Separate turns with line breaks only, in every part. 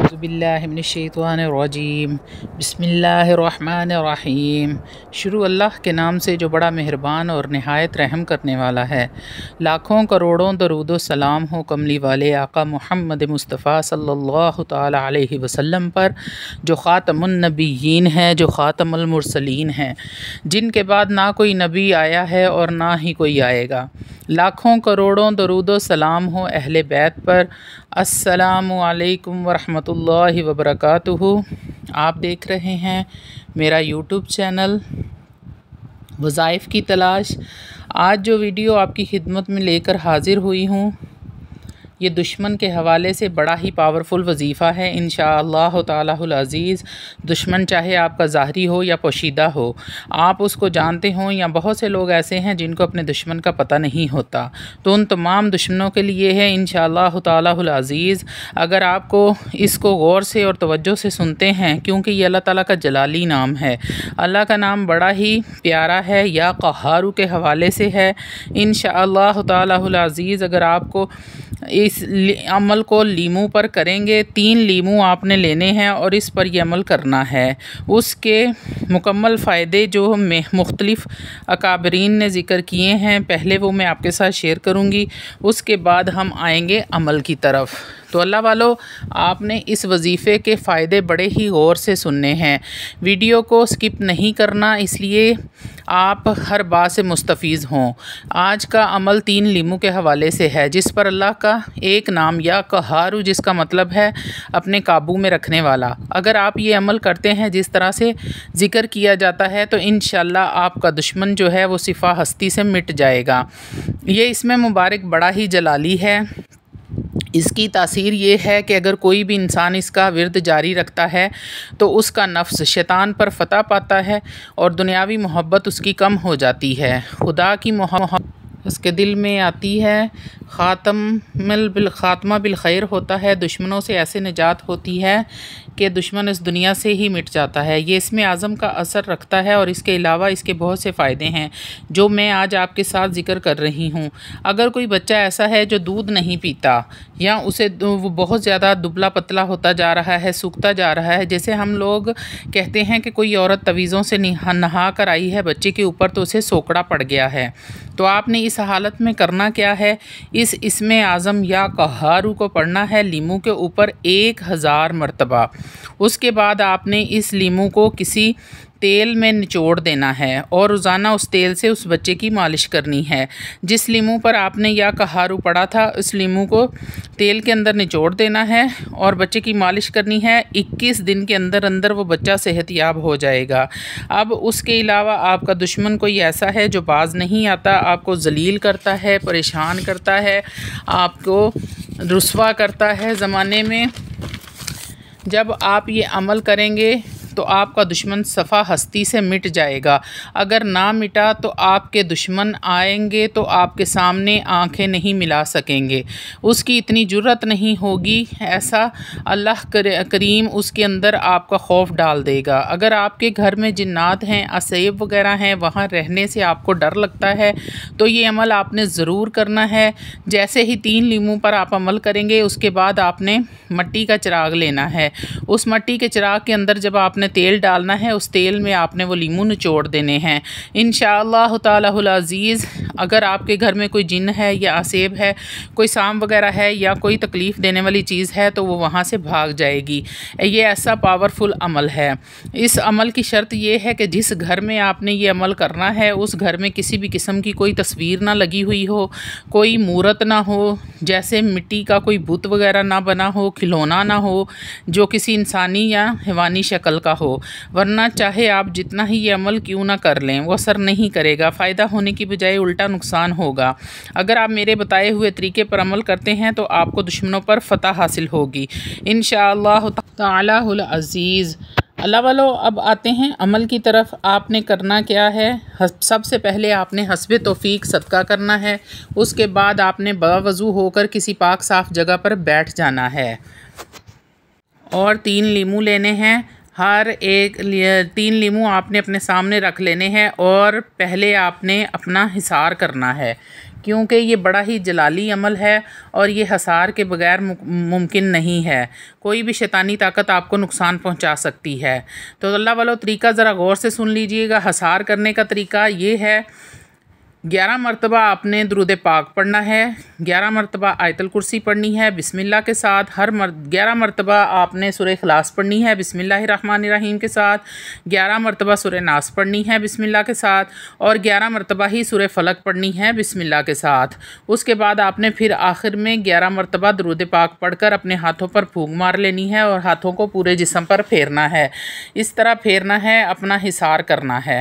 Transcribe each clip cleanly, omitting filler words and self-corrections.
औज़ुबिल्लाहिमिनश्शैतानिर्रजीम बिस्मिल्लाहिर्रहमानिर्रहीम। शुरू अल्लाह के नाम से जो बड़ा मेहरबान और नहायत रहम करने वाला है। लाखों करोड़ों दरूद सलाम हो कमली वाले आका मुहम्मद मुस्तफ़ा सल्लल्लाहु ताला अलैहि वसल्लम पर, जो ख़ातमुन नबिय्यीन है, जो ख़ातमुल मुरसलीन हैं, जिनके बाद ना कोई नबी आया है और ना ही कोई आएगा। लाखों करोड़ों दरूद सलाम हो अहले बैत पर। अस्सलामु अलैकुम वरहमतुल्लाहि वबरकातुहू। आप देख रहे हैं मेरा यूट्यूब चैनल वज़ाइफ़ की तलाश। आज जो वीडियो आपकी खिदमत में लेकर हाज़िर हुई हूँ, ये दुश्मन के हवाले से बड़ा ही पावरफुल वजीफ़ा है। इंशाअल्लाह तालाहुल अज़ीज़, दुश्मन चाहे आपका ज़ाहरी हो या पोशीदा हो, आप उसको जानते हों या बहुत से लोग ऐसे हैं जिनको अपने दुश्मन का पता नहीं होता, तो उन तमाम दुश्मनों के लिए है इंशाअल्लाह तालाहुल अज़ीज़। अगर आपको इसको गौर से और तवज्जो से सुनते हैं, क्योंकि ये अल्लाह ताला का जलाली नाम है, अल्लाह का नाम बड़ा ही प्यारा है, या क़हारू के हवाले से है। इंशाअल्लाह तालाहुल अज़ीज़ अगर आपको इस अमल को लीमू पर करेंगे, 3 लीमू आपने लेने हैं और इस पर यह अमल करना है। उसके मुकम्मल फ़ायदे जो मुख्तलिफ़ अकाबरीन ने ज़िक्र किए हैं, पहले वो मैं आपके साथ शेयर करूँगी, उसके बाद हम आएंगे अमल की तरफ। तो अल्लाह वालों, आपने इस वजीफ़े के फ़ायदे बड़े ही गौर से सुनने हैं, वीडियो को स्किप नहीं करना, इसलिए आप हर बात से मुस्तफ़ीज़ हों। आज का अमल 3 लीमू के हवाले से है, जिस पर अल्लाह का एक नाम या क़हारू, जिसका मतलब है अपने काबू में रखने वाला। अगर आप ये अमल करते हैं जिस तरह से ज़िक्र किया जाता है, तो इंशाअल्लाह आपका दुश्मन जो है वो सिफ़ा हस्ती से मिट जाएगा। ये इसमें मुबारक बड़ा ही जलाली है। इसकी तासीर ये है कि अगर कोई भी इंसान इसका विर्द जारी रखता है तो उसका नफ्स शैतान पर फ़तह पाता है और दुनियावी मोहब्बत उसकी कम हो जाती है, खुदा की मोहब्बत उसके दिल में आती है। ख़ात्मा बिल खैर होता है, दुश्मनों से ऐसे निजात होती है कि दुश्मन इस दुनिया से ही मिट जाता है। ये इसमें आज़म का असर रखता है और इसके अलावा इसके बहुत से फ़ायदे हैं जो मैं आज आपके साथ ज़िक्र कर रही हूँ। अगर कोई बच्चा ऐसा है जो दूध नहीं पीता, या उसे वो बहुत ज़्यादा दुबला पतला होता जा रहा है, सूखता जा रहा है, जैसे हम लोग कहते हैं कि कोई औरत तवीज़ों से नहा कर आई है बच्चे के ऊपर, तो उसे सोकड़ा पड़ गया है, तो आपने इस हालत में करना क्या है, इसमें आज़म या क़हारू को पढ़ना है लीमू के ऊपर 1000 मरतबा। उसके बाद आपने इस लीमू को किसी तेल में निचोड़ देना है और रोज़ाना उस तेल से उस बच्चे की मालिश करनी है। जिस लीमू पर आपने या क़हारू पढ़ा था, उस लीमू को तेल के अंदर निचोड़ देना है और बच्चे की मालिश करनी है। 21 दिन के अंदर अंदर वो बच्चा सेहतयाब हो जाएगा। अब उसके अलावा आपका दुश्मन कोई ऐसा है जो बाज नहीं आता, आपको जलील करता है, परेशान करता है, आपको रुस्वा करता है ज़माने में, जब आप ये अमल करेंगे तो आपका दुश्मन सफ़ा हस्ती से मिट जाएगा। अगर ना मिटा तो आपके दुश्मन आएंगे तो आपके सामने आंखें नहीं मिला सकेंगे, उसकी इतनी जुर्रत नहीं होगी, ऐसा अल्लाह करीम उसके अंदर आपका खौफ डाल देगा। अगर आपके घर में जिन्नात हैं, असेब वगैरह हैं, वहाँ रहने से आपको डर लगता है, तो ये अमल आपने ज़रूर करना है। जैसे ही 3 लीमू पर आप अमल करेंगे, उसके बाद आपने मट्टी का चिराग लेना है। उस मट्टी के चिराग के अंदर जब आपने तेल डालना है, उस तेल में आपने वो लीमू निचोड़ देने हैं। इंशाअल्लाह तालाहुल अज़ीज़ अगर आपके घर में कोई जिन है या असेब है, कोई साम वगैरह है या कोई तकलीफ़ देने वाली चीज़ है, तो वो वहाँ से भाग जाएगी। ये ऐसा पावरफुल अमल है। इस अमल की शर्त ये है कि जिस घर में आपने ये अमल करना है, उस घर में किसी भी किस्म की कोई तस्वीर ना लगी हुई हो, कोई मूरत ना हो, जैसे मिट्टी का कोई बुत वगैरह ना बना हो, खिलौना ना हो जो किसी इंसानी या हैवानी शक्ल का हो, वरना चाहे आप जितना ही ये अमल क्यों ना कर लें, वो असर नहीं करेगा। फ़ायदा होने की बजाय उल्टा नुकसान होगा। अगर आप मेरे बताए हुए तरीके पर अमल करते हैं तो आपको दुश्मनों पर फ़तह हासिल होगी इंशाअल्लाह तालाहुल अज़ीज़। अल्लाह वालों, अब आते हैं अमल की तरफ। आपने करना क्या है, सबसे पहले आपने हस्बे तौफीक सदका करना है। उसके बाद आपने बावज़ू होकर किसी पाक साफ़ जगह पर बैठ जाना है और 3 लीमू लेने हैं। हर एक 3 लीमू आपने अपने सामने रख लेने हैं और पहले आपने अपना हिसार करना है क्योंकि ये बड़ा ही जलाली अमल है और ये हसार के बगैर मुमकिन नहीं है। कोई भी शैतानी ताकत आपको नुकसान पहुंचा सकती है। तो अल्लाह वालों, तरीका ज़रा गौर से सुन लीजिएगा। हसार करने का तरीका ये है, 11 मरतबा आपने दुरूद पाक पढ़ना है, 11 मरतबा आयतल कुर्सी पढ़नी है बिस्मिल्लाह के साथ। 11 मरतबा आपने सूरह इखलास पढ़नी है बिस्मिल्लाहिर्रहमानिर्रहीम के साथ, 11 मरतबा सूरह नास पढ़नी है बिस्मिल्लाह के साथ, और 11 मरतबा ही सूरह फलक पढ़नी है बिस्मिल्लाह के साथ। उसके बाद आपने फिर आखिर में 11 मरतबा दुरूद पाक पढ़कर अपने हाथों पर फूंक मार लेनी है और हाथों को पूरे जिस्म पर फेरना है। इस तरह फेरना है, अपना हिसार करना है।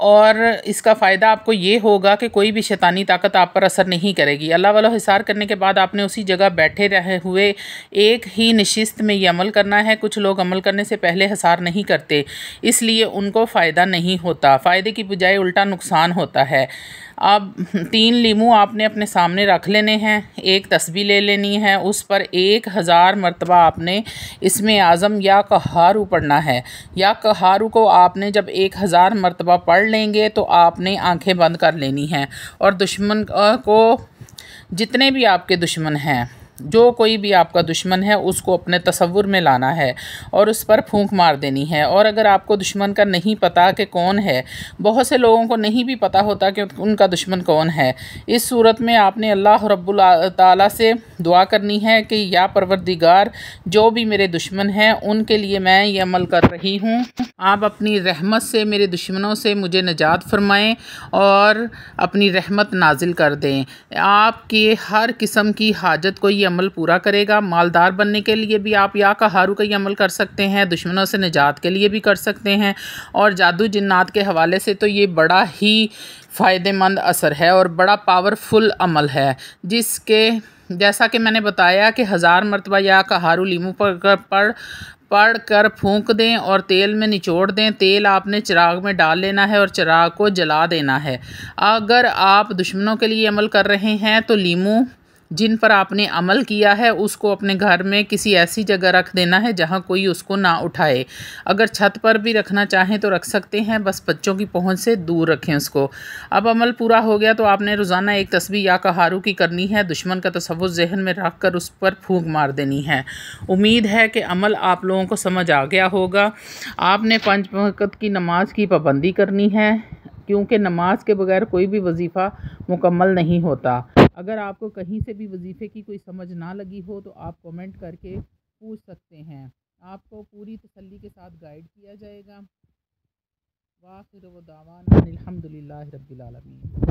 और इसका फ़ायदा आपको ये होगा कि कोई भी शैतानी ताकत आप पर असर नहीं करेगी। अल्लाह वाला हिसार करने के बाद आपने उसी जगह बैठे रहे हुए एक ही नशिस्त में ये अमल करना है। कुछ लोग अमल करने से पहले हिसार नहीं करते, इसलिए उनको फ़ायदा नहीं होता, फ़ायदे की बजाय उल्टा नुकसान होता है। अब 3 लीमू आपने अपने सामने रख लेने हैं, एक तस्बीह ले लेनी है, उस पर 1000 मरतबा आपने इसमें आज़म या कहारू पढ़ना है। या कहारू को आपने जब 1000 मरतबा पढ़ लेंगे तो आपने आंखें बंद कर लेनी हैं और दुश्मन को, जितने भी आपके दुश्मन हैं, जो कोई भी आपका दुश्मन है, उसको अपने तसव्वुर में लाना है और उस पर फूंक मार देनी है। और अगर आपको दुश्मन का नहीं पता कि कौन है, बहुत से लोगों को नहीं भी पता होता कि उनका दुश्मन कौन है, इस सूरत में आपने अल्लाह रब्बुल ताला से दुआ करनी है कि या परवरदिगार, जो भी मेरे दुश्मन हैं उनके लिए मैं ये अमल कर रही हूँ, आप अपनी रहमत से मेरे दुश्मनों से मुझे निजात फरमाएँ और अपनी रहमत नाजिल कर दें। आपके हर किस्म की हाजत को ये अमल पूरा करेगा। मालदार बनने के लिए भी आप या कहारू का ये अमल कर सकते हैं, दुश्मनों से निजात के लिए भी कर सकते हैं, और जादू जिन्नात के हवाले से तो ये बड़ा ही फ़ायदेमंद असर है और बड़ा पावरफुल अमल है, जिसके जैसा कि मैंने बताया कि 1000 मरतबा या कहारू लीमू पढ़ कर फूंक दें और तेल में निचोड़ दें। तेल आपने चिराग में डाल लेना है और चिराग को जला देना है। अगर आप दुश्मनों के लिए अमल कर रहे हैं तो लीमू जिन पर आपने अमल किया है उसको अपने घर में किसी ऐसी जगह रख देना है जहां कोई उसको ना उठाए। अगर छत पर भी रखना चाहें तो रख सकते हैं, बस बच्चों की पहुंच से दूर रखें उसको। अब अमल पूरा हो गया तो आपने रोज़ाना एक तस्बीह या कहारू की करनी है, दुश्मन का तसव्वुर जहन में रख कर उस पर फूंक मार देनी है। उम्मीद है कि अमल आप लोगों को समझ आ गया होगा। आपने 5 वक़्त की नमाज की पाबंदी करनी है, क्योंकि नमाज के बगैर कोई भी वजीफ़ा मुकम्मल नहीं होता। अगर आपको कहीं से भी वजीफ़े की कोई समझ ना लगी हो तो आप कमेंट करके पूछ सकते हैं, आपको पूरी तसल्ली के साथ गाइड किया जाएगा। वाखिर दावाना अनिल हम्दुलिल्लाहि रब्बिल आलमीन।